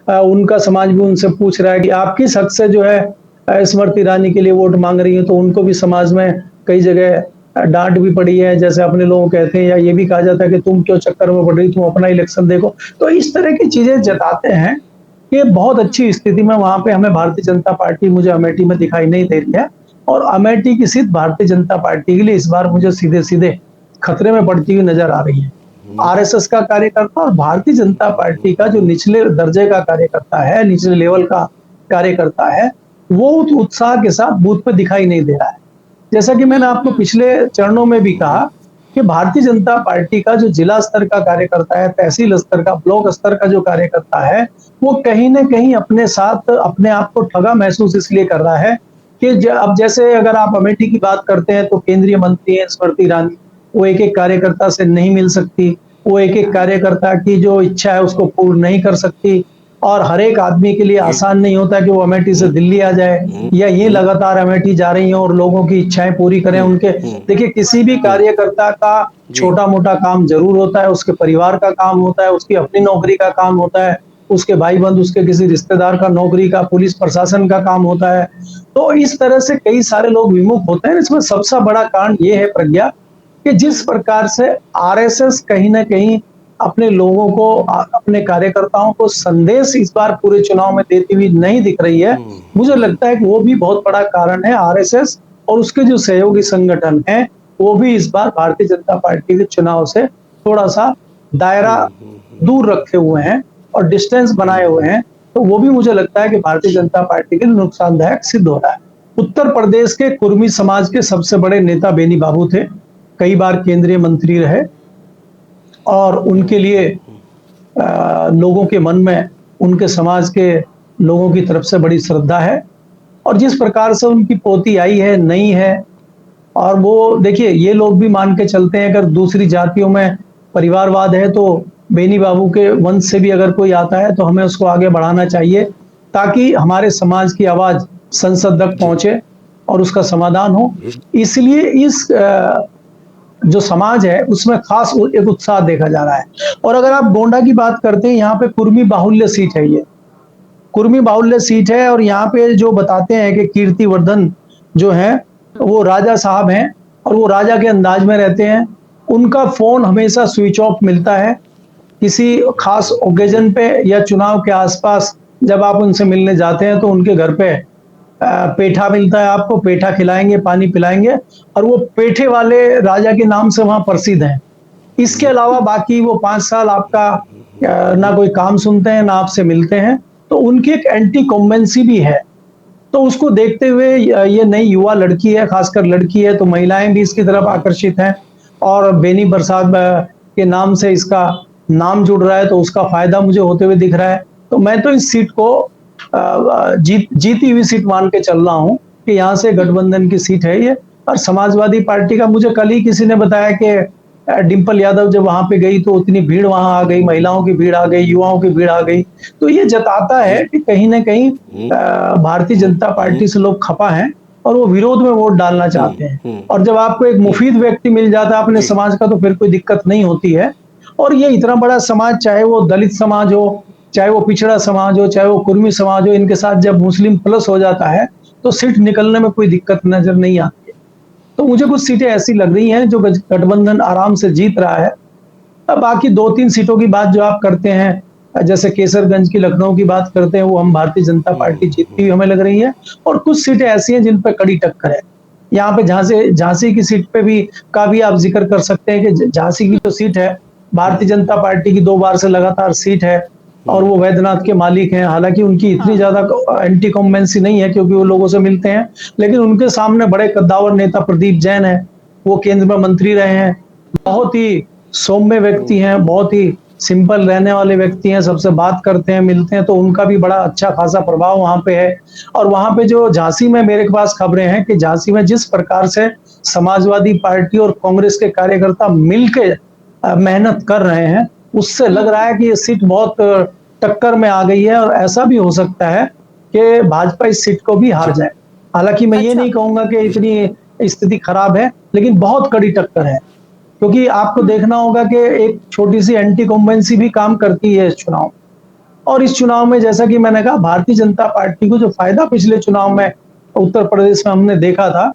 उनका समाज भी उनसे पूछ रहा है कि आप किस हक से जो है स्मृति ईरानी के लिए वोट मांग रही है, तो उनको भी समाज में कई जगह डांट भी पड़ी है, जैसे अपने लोग कहते हैं, या ये भी कहा जाता है कि तुम क्यों चक्कर में पड़ रही, तुम अपना इलेक्शन देखो। तो इस तरह की चीजें जताते हैं कि बहुत अच्छी स्थिति में वहां पे हमें भारतीय जनता पार्टी मुझे अमेठी में दिखाई नहीं दे रही है, और अमेठी की सीट भारतीय जनता पार्टी के लिए इस बार मुझे सीधे सीधे खतरे में पड़ती हुई नजर आ रही है। आरएसएस का कार्यकर्ता और भारतीय जनता पार्टी का जो निचले दर्जे का कार्यकर्ता है, निचले लेवल का कार्यकर्ता है, वो उत्साह के साथ बूथ पे दिखाई नहीं दे रहा है। जैसा कि मैंने आपको पिछले चरणों में भी कहा कि भारतीय जनता पार्टी का जो जिला स्तर का कार्यकर्ता है, तहसील स्तर का, ब्लॉक स्तर का जो कार्यकर्ता है, वो कहीं न कहीं अपने साथ अपने आप को ठगा महसूस इसलिए कर रहा है कि अब जैसे अगर आप अमेठी की बात करते हैं तो केंद्रीय मंत्री है स्मृति ईरानी, वो एक-एक कार्यकर्ता से नहीं मिल सकती, वो एक-एक कार्यकर्ता की जो इच्छा है उसको पूर्ण नहीं कर सकती, और हर एक आदमी के लिए आसान नहीं होता कि वो अमेठी से दिल्ली आ जाए या ये लगातार अमेठी जा रही हैं और लोगों की इच्छाएं पूरी करें उनके। देखिए, किसी भी कार्यकर्ता का छोटा-मोटा काम जरूर होता है, उसके परिवार का काम होता है, उसकी अपनी नौकरी का काम होता है, उसके भाई बंधु, उसके किसी रिश्तेदार का नौकरी का, पुलिस प्रशासन का काम होता है। तो इस तरह से कई सारे लोग विमुख होते हैं। इसमें सबसे बड़ा कारण ये है प्रज्ञा कि जिस प्रकार से आरएसएस कहीं न कहीं अपने लोगों को, अपने कार्यकर्ताओं को संदेश इस बार पूरे चुनाव में देती हुई नहीं दिख रही है, मुझे लगता है कि वो भी बहुत बड़ा कारण है। आरएसएस और उसके जो सहयोगी संगठन हैं, वो भी इस बार भारतीय जनता पार्टी के चुनाव से थोड़ा सा दायरा दूर रखे हुए हैं और डिस्टेंस बनाए हुए हैं, तो वो भी मुझे लगता है कि भारतीय जनता पार्टी के लिए नुकसानदायक सिद्ध हो रहा है। उत्तर प्रदेश के कुर्मी समाज के सबसे बड़े नेता बेनी बाबू थे, कई बार केंद्रीय मंत्री रहे, और उनके लिए लोगों के मन में उनके समाज के लोगों की तरफ से बड़ी श्रद्धा है। और जिस प्रकार से उनकी पोती आई है, नई है, और वो देखिए, ये लोग भी मान के चलते हैं अगर दूसरी जातियों में परिवारवाद है तो बेनी बाबू के वंश से भी अगर कोई आता है तो हमें उसको आगे बढ़ाना चाहिए, ताकि हमारे समाज की आवाज संसद तक पहुंचे और उसका समाधान हो। इसलिए इस जो समाज है उसमें खास एक उत्साह देखा जा रहा है। और अगर आप गोंडा की बात करते हैं, यहाँ पे कुर्मी बाहुल्य सीट है, ये कुर्मी बाहुल्य सीट है, और यहाँ पे जो बताते हैं कि कीर्तिवर्धन जो है वो राजा साहब हैं और वो राजा के अंदाज में रहते हैं। उनका फोन हमेशा स्विच ऑफ मिलता है। किसी खास ओकेजन पे या चुनाव के आसपास जब आप उनसे मिलने जाते हैं तो उनके घर पे पेठा मिलता है, आपको पेठा खिलाएंगे, पानी पिलाएंगे, और वो पेठे वाले राजा के नाम से वहां प्रसिद्ध हैं। इसके अलावा बाकी वो 5 साल आपका ना कोई काम सुनते हैं ना आपसे मिलते हैं, तो उनकी एक एंटी कॉम्बेंसी भी है। तो उसको देखते हुए ये नई युवा लड़की है, खासकर लड़की है, तो महिलाएं भी इसकी तरफ आकर्षित हैं, और बेनी प्रसाद के नाम से इसका नाम जुड़ रहा है, तो उसका फायदा मुझे होते हुए दिख रहा है। तो मैं तो इस सीट को जीती हुई सीट मान के चल रहा हूं कि यहाँ से गठबंधन की सीट है ये। और समाजवादी पार्टी का मुझे कल ही किसी ने बताया कि डिंपल यादव जब वहां पे गई तो उतनी भीड़ वहां आ गई, महिलाओं की भीड़ आ गई, युवाओं की भीड़ आ गई। तो ये जताता है कि कहीं ना कहीं भारतीय जनता पार्टी से लोग खफा हैं और वो विरोध में वोट डालना चाहते हैं। और जब आपको एक मुफीद व्यक्ति मिल जाता है अपने समाज का, तो फिर कोई दिक्कत नहीं होती है। और ये इतना बड़ा समाज, चाहे वो दलित समाज हो, चाहे वो पिछड़ा समाज हो, चाहे वो कुर्मी समाज हो, इनके साथ जब मुस्लिम प्लस हो जाता है तो सीट निकलने में कोई दिक्कत नजर नहीं आती है। तो मुझे कुछ सीटें ऐसी लग रही हैं जो गठबंधन आराम से जीत रहा है। अब बाकी 2-3 सीटों की बात जो आप करते हैं, जैसे केसरगंज की, लखनऊ की बात करते हैं, वो हम भारतीय जनता पार्टी जीतती हुई हमें लग रही है। और कुछ सीटें ऐसी हैं जिन पर कड़ी टक्कर है। यहाँ पे झांसी की सीट पे भी का भी आप जिक्र कर सकते हैं कि झांसी की जो सीट है, भारतीय जनता पार्टी की 2 बार से लगातार सीट है, और वो वैद्यनाथ के मालिक हैं। हालांकि उनकी इतनी ज्यादा एंटी कॉम्बेंसी नहीं है क्योंकि वो लोगों से मिलते हैं, लेकिन उनके सामने बड़े कद्दावर नेता प्रदीप जैन है, वो केंद्र में मंत्री रहे हैं, बहुत ही सौम्य व्यक्ति हैं, बहुत ही सिंपल रहने वाले व्यक्ति हैं, सबसे बात करते हैं, मिलते हैं, तो उनका भी बड़ा अच्छा खासा प्रभाव वहां पे है। और वहां पे जो झांसी में मेरे पास खबरें हैं कि झांसी में जिस प्रकार से समाजवादी पार्टी और कांग्रेस के कार्यकर्ता मिलके मेहनत कर रहे हैं, उससे लग रहा है कि ये सीट बहुत टक्कर में आ गई है और ऐसा भी हो सकता है कि भाजपा इस सीट को भी हार जाए। हालांकि मैं ये अच्छा। नहीं कहूंगा कि इतनी स्थिति खराब है, लेकिन बहुत कड़ी टक्कर है, क्योंकि आपको देखना होगा कि एक छोटी सी एंटी कॉम्बेंसी भी काम करती है इस चुनाव में। और इस चुनाव में जैसा कि मैंने कहा, भारतीय जनता पार्टी को जो फायदा पिछले चुनाव में उत्तर प्रदेश में हमने देखा था,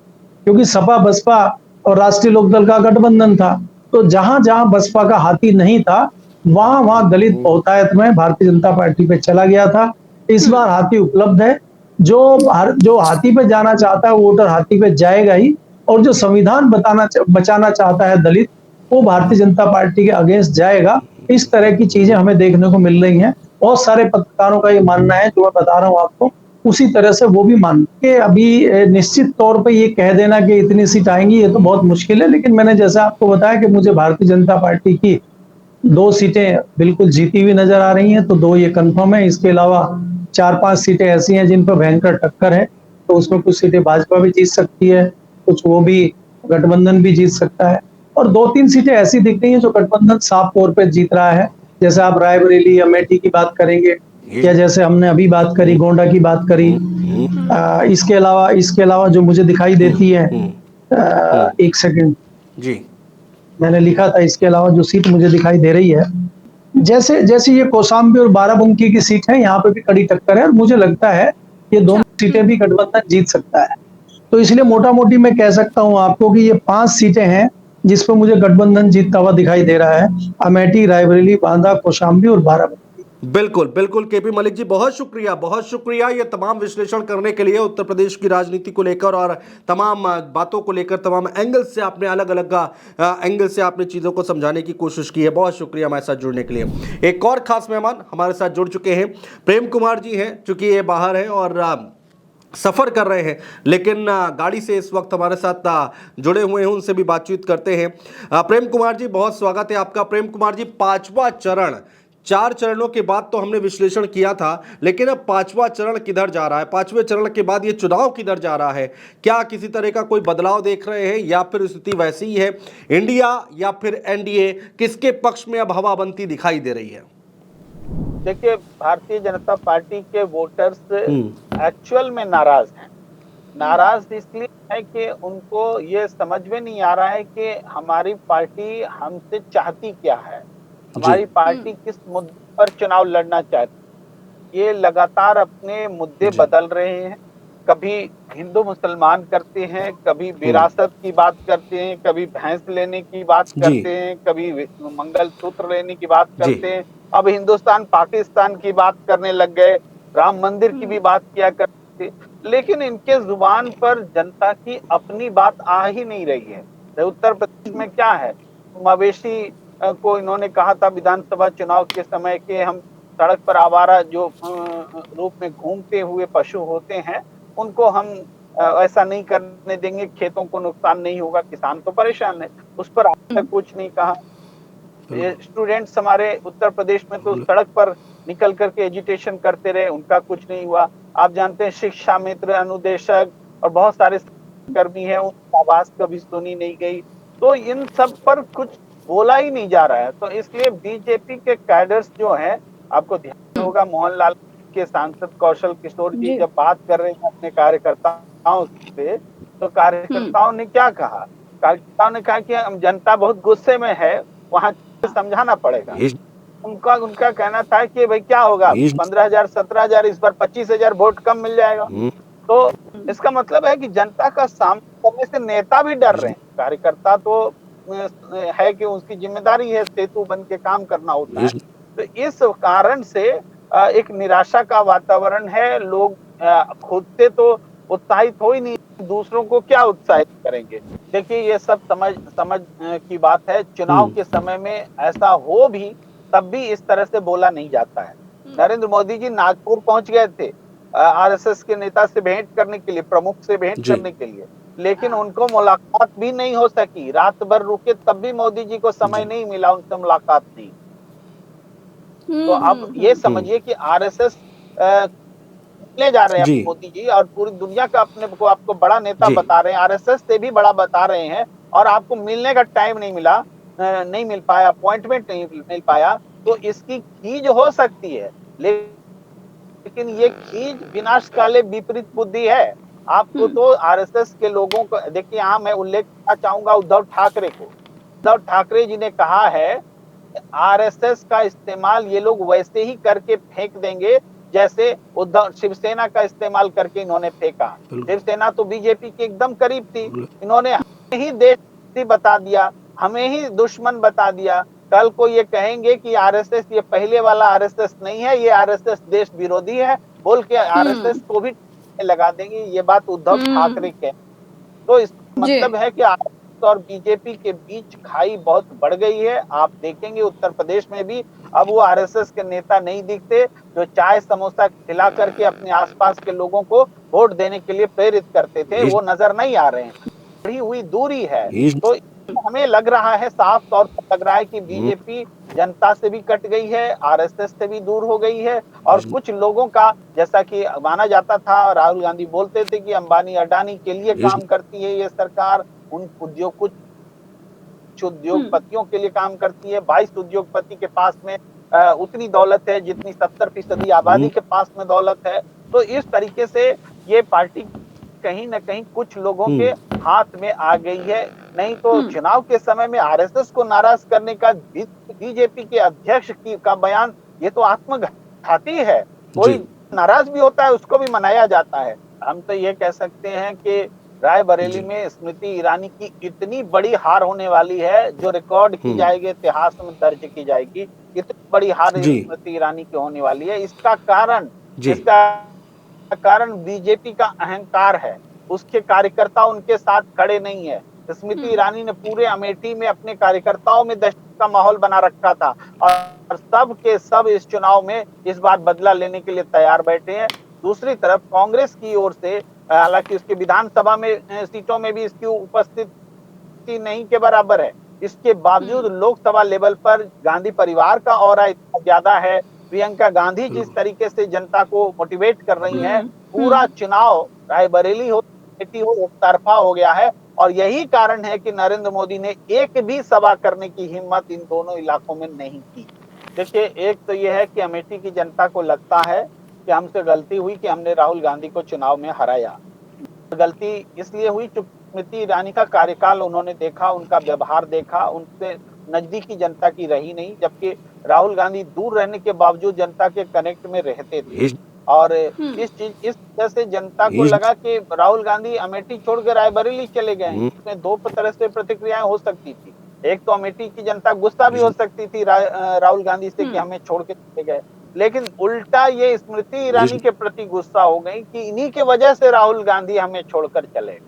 क्योंकि सपा बसपा और राष्ट्रीय लोकदल का गठबंधन था, तो जहां जहां बसपा का हाथी नहीं था, वहां वहां दलित बहुतायत में भारतीय जनता पार्टी पे चला गया था। इस बार हाथी उपलब्ध है। जो हाथी पे जाना चाहता है, वोटर हाथी पे जाएगा ही। और जो संविधान बचाना चाहता है दलित, वो भारतीय जनता पार्टी के अगेंस्ट जाएगा। इस तरह की चीजें हमें देखने को मिल रही हैं। बहुत सारे पत्रकारों का ये मानना है, जो मैं बता रहा हूं आपको, उसी तरह से वो भी मान के अभी निश्चित तौर पे ये कह देना कि इतनी सीट आएंगी, ये तो बहुत मुश्किल है। लेकिन मैंने जैसा आपको बताया कि मुझे भारतीय जनता पार्टी की 2 सीटें बिल्कुल जीती हुई नजर आ रही हैं, तो 2 ये कंफर्म है। इसके अलावा 4-5 सीटें ऐसी हैं जिन पर भयंकर टक्कर है, तो उसमें कुछ सीटें भाजपा भी जीत सकती है, कुछ वो भी गठबंधन भी जीत सकता है, और 2-3 सीटें ऐसी दिख रही हैं जो गठबंधन साफ तौर पे जीत रहा है। जैसे आप रायबरेली, अमेठी की बात करेंगे, या जैसे हमने अभी बात करी गोंडा की बात करी। इसके अलावा जो मुझे दिखाई देती है, एक सेकंड, जी मैंने लिखा था, इसके अलावा जो सीट मुझे दिखाई दे रही है, जैसे जैसे ये कौशाम्बी और बाराबंकी की सीट है, यहाँ पे भी कड़ी टक्कर है, और मुझे लगता है ये दोनों सीटें भी गठबंधन जीत सकता है। तो इसलिए मोटा मोटी मैं कह सकता हूं आपको कि ये 5 सीटें हैं जिस पर मुझे गठबंधन जीतता हुआ दिखाई दे रहा है: अमेठी, रायबरेली, बांदा, कौशाम्बी और बाराबंकी। बिल्कुल बिल्कुल केपी मलिक जी, बहुत शुक्रिया ये तमाम विश्लेषण करने के लिए, उत्तर प्रदेश की राजनीति को लेकर और तमाम बातों को लेकर, तमाम एंगल से आपने अलग अलग एंगल से आपने चीज़ों को समझाने की कोशिश की है। बहुत शुक्रिया हमारे साथ जुड़ने के लिए। एक और खास मेहमान हमारे साथ जुड़ चुके हैं, प्रेम कुमार जी हैं, चूंकि ये बाहर हैं और सफ़र कर रहे हैं, लेकिन गाड़ी से इस वक्त हमारे साथ जुड़े हुए हैं, उनसे भी बातचीत करते हैं। प्रेम कुमार जी, बहुत स्वागत है आपका। प्रेम कुमार जी, 5वां चरण, 4 चरणों के बाद तो हमने विश्लेषण किया था, लेकिन अब 5वां चरण किधर जा रहा है? 5वें चरण के बाद ये चुनाव किधर जा रहा है? क्या किसी तरह का कोई बदलाव देख रहे हैं, या फिर स्थिति वैसी ही है? इंडिया या फिर एनडीए, किसके पक्ष में अब हवा बनती दिखाई दे रही है? देखिए, भारतीय जनता पार्टी के वोटर्स एक्चुअल में नाराज हैं। नाराज इसलिए है कि उनको ये समझ में नहीं आ रहा है कि हमारी पार्टी हमसे चाहती क्या है, हमारी पार्टी किस मुद्दे पर चुनाव लड़ना चाहती है। ये लगातार अपने मुद्दे बदल रहे हैं, कभी हिंदू मुसलमान करते हैं, कभी विरासत की बात करते हैं, कभी भैंस लेने की बात करते हैं, कभी मंगलसूत्र लेने की बात करते हैं, अब हिंदुस्तान पाकिस्तान की बात करने लग गए, राम मंदिर की भी बात किया करते, लेकिन इनके जुबान पर जनता की अपनी बात आ ही नहीं रही है। उत्तर प्रदेश में क्या है, मवेशी को इन्होंने कहा था विधानसभा चुनाव के समय के हम सड़क पर आवारा जो रूप में घूमते हुए पशु होते हैं, उनको हम ऐसा नहीं करने देंगे, खेतों को नुकसान नहीं होगा, किसान तो परेशान है, उस पर आपने कुछ नहीं कहा। स्टूडेंट्स हमारे उत्तर प्रदेश में तो सड़क पर निकल करके एजुटेशन करते रहे, उनका कुछ नहीं हुआ। आप जानते हैं शिक्षा मित्र, अनुदेशक और बहुत सारे कर्मी हैं, उनकी आवाज कभी सुनी नहीं गई। तो इन सब पर कुछ बोला ही नहीं जा रहा है। तो इसलिए बीजेपी के कैडर्स जो हैं, आपको ध्यान होगा मोहनलाल के सांसद कौशल किशोर जी जब बात कर रहे हैं अपने कार्यकर्ताओं से, तो कार्यकर्ताओं ने क्या कहा? कार्यकर्ताओं ने कहा कि जनता बहुत गुस्से में है, वहां समझाना पड़ेगा। उनका कहना था कि भाई क्या होगा, 15,000 17,000, इस बार 25,000 वोट कम मिल जाएगा। तो इसका मतलब है कि जनता का सामना करने से नेता भी डर रहे हैं। कार्यकर्ता तो है कि उसकी जिम्मेदारी है सेतु बन के काम करना होता है। तो इस कारण से एक निराशा का वातावरण है। लोग खुद से तो उत्साहित हो ही नहीं, दूसरों को क्या उत्साहित करेंगे। देखिए, ये सब समझ की बात है। चुनाव के समय में ऐसा हो भी, तब भी इस तरह से बोला नहीं जाता है। नरेंद्र मोदी जी नागपुर पहुंच गए थे आरएसएस के नेता से भेंट करने के लिए, प्रमुख से भेंट जी करने के लिए, लेकिन उनको मुलाकात भी नहीं हो सकी। रात भर रुके तब भी मोदी जी को समय जी नहीं मिला, उनसे मुलाकात नहीं। तो अब ये समझिए कि आरएसएस ले जा रहे हैं जी मोदी जी, और पूरी दुनिया का अपने को आपको बड़ा नेता जी बता रहे हैं, आरएसएस से भी बड़ा बता रहे हैं, और आपको मिलने का टाइम नहीं मिला, नहीं मिल पाया, अपॉइंटमेंट नहीं मिल पाया। तो इसकी खींच हो सकती है, लेकिन ये खींच विनाशकाले विपरीत बुद्धि है। आपको तो आरएसएस के लोगों को देखिए, यहाँ मैं उल्लेख करना चाहूंगा उद्धव ठाकरे को। उद्धव ठाकरे जी ने कहा है आरएसएस का इस्तेमाल ये लोग वैसे ही करके फेंक देंगे जैसे उद्धव शिवसेना का इस्तेमाल करके इन्होंने फेंका। बिल्कुल शिवसेना तो बीजेपी के एकदम करीब थी, बिल्कुल इन्होंने हमें ही देश बता दिया, हमें ही दुश्मन बता दिया। कल को ये कहेंगे कि आरएसएस ये पहले वाला आरएसएस नहीं है, ये आरएसएस देश विरोधी है, बोल के आरएसएस को भी लगा देंगे। ये बात उद्धव ठाकरे के। तो इसका जी। मतलब है कि आरएसएस और बीजेपी के बीच खाई बहुत बढ़ गई है। आप देखेंगे उत्तर प्रदेश में भी अब वो आरएसएस के नेता नहीं दिखते जो चाय समोसा खिला करके अपने आसपास के लोगों को वोट देने के लिए प्रेरित करते थे, ये वो नजर नहीं आ रहे हैं। बढ़ी हुई दूरी है। ये तो हमें लग रहा है, साफ तौर पर लग रहा है कि बीजेपी जनता से भी कट गई है, आरएसएस से भी दूर हो गई है, और कुछ लोगों का, जैसा कि माना जाता था, राहुल गांधी बोलते थे कि अंबानी अडानी के लिए काम करती है ये सरकार, उन कुछ उद्योगपतियों के लिए काम करती है। 22 उद्योगपति के पास में उतनी दौलत है जितनी 70% आबादी के पास में दौलत है। तो इस तरीके से ये पार्टी कहीं न कहीं कुछ लोगों के हाथ में आ गई है। नहीं तो चुनाव के समय में आरएसएस को नाराज करने का बीजेपी के अध्यक्ष का बयान, ये तो आत्मघाती है। कोई नाराज भी होता है, उसको भी मनाया जाता है। हम तो ये कह सकते हैं कि रायबरेली में स्मृति ईरानी की इतनी बड़ी हार होने वाली है, जो रिकॉर्ड की जाएगी, इतिहास में दर्ज की जाएगी। इतनी बड़ी हार स्मृति ईरानी की होने वाली है। इसका कारण बीजेपी का अहंकार है। उसके कार्यकर्ता उनके साथ खड़े नहीं है। स्मृति ईरानी ने पूरे अमेठी में अपने कार्यकर्ताओं में दहशत का माहौल बना रखा था, और सब के सब इस चुनाव में इस बार बदला लेने के लिए तैयार बैठे हैं। दूसरी तरफ कांग्रेस की ओर से, हालांकि उसके विधानसभा में सीटों में भी इसकी उपस्थिति नहीं के बराबर है, इसके बावजूद लोकसभा लेवल पर गांधी परिवार का ऑरा इतना ज्यादा है। प्रियंका गांधी जिस तरीके से जनता को मोटिवेट कर रही हैं, पूरा चुनाव रायबरेली हो, अमेठी हो, एक तरफा हो गया है। और यही कारण है कि नरेंद्र मोदी ने एक भी सभा करने की हिम्मत इन दोनों इलाकों में नहीं की। देखिए, एक तो यह है कि अमेठी की जनता को लगता है कि हमसे गलती हुई कि हमने राहुल गांधी को चुनाव में हराया। गलती इसलिए हुई क्योंकि स्मृति ईरानी का कार्यकाल उन्होंने देखा, उनका व्यवहार देखा, उनसे नजदीकी जनता की रही नहीं, जबकि राहुल गांधी दूर रहने के बावजूद जनता के कनेक्ट में रहते थे। और इस वजह से जनता को लगा कि राहुल गांधी अमेठी छोड़ कर रायबरेली चले गए। इसमें दो तरह से प्रतिक्रियाएं हो सकती थी। एक तो अमेठी की जनता गुस्सा भी हो सकती थी राहुल गांधी से कि हमें छोड़ के चले गए, लेकिन उल्टा ये स्मृति ईरानी के प्रति गुस्सा हो गई कि इन्हीं के वजह से राहुल गांधी हमें छोड़कर चले।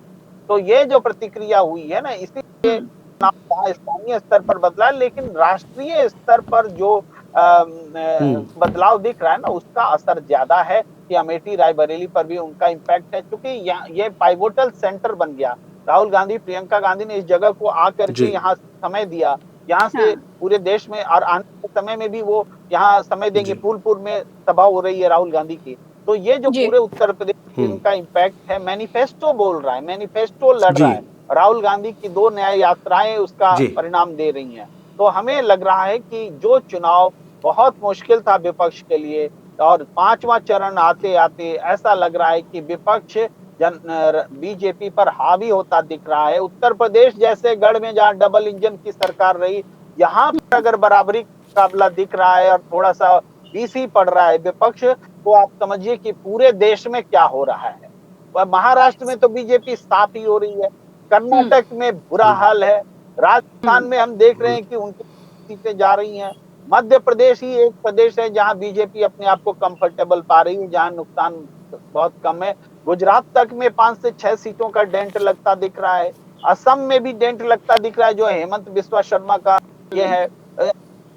तो ये जो प्रतिक्रिया हुई है ना, इसीलिए स्थानीय स्तर पर बदला, लेकिन राष्ट्रीय स्तर पर जो बदलाव दिख रहा है ना, उसका असर ज्यादा है कि अमेठी रायबरेली पर भी उनका इम्पैक्ट है, क्योंकि ये पाइवोटल सेंटर बन गया। राहुल गांधी, प्रियंका गांधी ने इस जगह को आकर के यहाँ समय दिया, यहाँ से पूरे देश में, और आने के समय में भी वो यहाँ समय देंगे। फूलपुर में सभा हो रही है राहुल गांधी की। तो ये जो पूरे उत्तर प्रदेश में इनका इम्पैक्ट है, मैनिफेस्टो बोल रहा है, मैनिफेस्टो लड़ रहा है। राहुल गांधी की 2 न्याय यात्राएं उसका परिणाम दे रही हैं। तो हमें लग रहा है कि जो चुनाव बहुत मुश्किल था विपक्ष के लिए, और 5वां चरण आते आते ऐसा लग रहा है कि विपक्ष बीजेपी पर हावी होता दिख रहा है। उत्तर प्रदेश जैसे गढ़ में जहाँ डबल इंजन की सरकार रही, यहाँ पर अगर बराबरी मुकाबला दिख रहा है और थोड़ा सा बीसी पड़ रहा है विपक्ष, तो आप समझिए कि पूरे देश में क्या हो रहा है। महाराष्ट्र में तो बीजेपी साफ ही हो रही है, कर्नाटक में बुरा हाल है, राजस्थान में हम देख रहे हैं कि उनकी सीटें जा रही हैं। मध्य प्रदेश ही एक प्रदेश है जहां बीजेपी अपने आप को कंफर्टेबल पा रही है, जहां नुकसान बहुत कम है। गुजरात तक में 5 से 6 सीटों का डेंट लगता दिख रहा है। असम में भी डेंट लगता दिख रहा है, जो हेमंत बिस्वा शर्मा का ये है।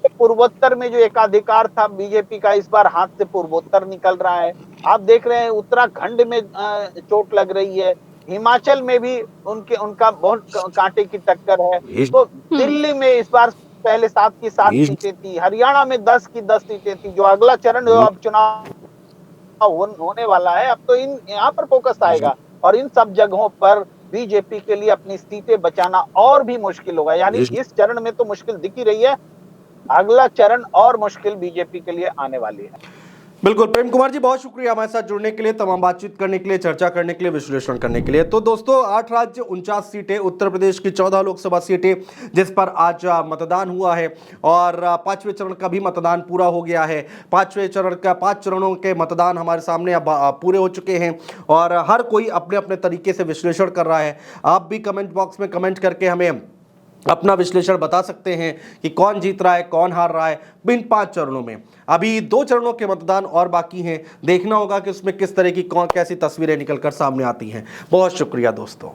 पूर्वोत्तर में जो एकाधिकार था बीजेपी का, इस बार हाथ से पूर्वोत्तर निकल रहा है। आप देख रहे हैं उत्तराखंड में चोट लग रही है, हिमाचल में भी उनका बहुत कांटे की टक्कर है। तो दिल्ली में इस बार पहले 7 की 7 सीटें थी, हरियाणा में 10 की 10 सीटें थी। जो अगला चरण जो अब चुनाव होने वाला है, अब तो यहाँ पर फोकस आएगा और इन सब जगहों पर बीजेपी के लिए अपनी सीटें बचाना और भी मुश्किल होगा। यानी इस चरण में तो मुश्किल दिख ही रही है, अगला चरण और मुश्किल बीजेपी के लिए आने वाली है। बिल्कुल प्रेम कुमार जी, बहुत शुक्रिया हमारे साथ जुड़ने के लिए, तमाम बातचीत करने के लिए, चर्चा करने के लिए, विश्लेषण करने के लिए। तो दोस्तों 8 राज्य 49 सीटें, उत्तर प्रदेश की 14 लोकसभा सीटें जिस पर आज मतदान हुआ है और 5वें चरण का भी मतदान पूरा हो गया है। 5वें चरण का 5 चरणों के मतदान हमारे सामने अब पूरे हो चुके हैं और हर कोई अपने अपने तरीके से विश्लेषण कर रहा है। आप भी कमेंट बॉक्स में कमेंट करके हमें अपना विश्लेषण बता सकते हैं कि कौन जीत रहा है, कौन हार रहा है इन 5 चरणों में। अभी 2 चरणों के मतदान और बाकी हैं, देखना होगा कि उसमें किस तरह की कैसी तस्वीरें निकलकर सामने आती हैं। बहुत शुक्रिया दोस्तों।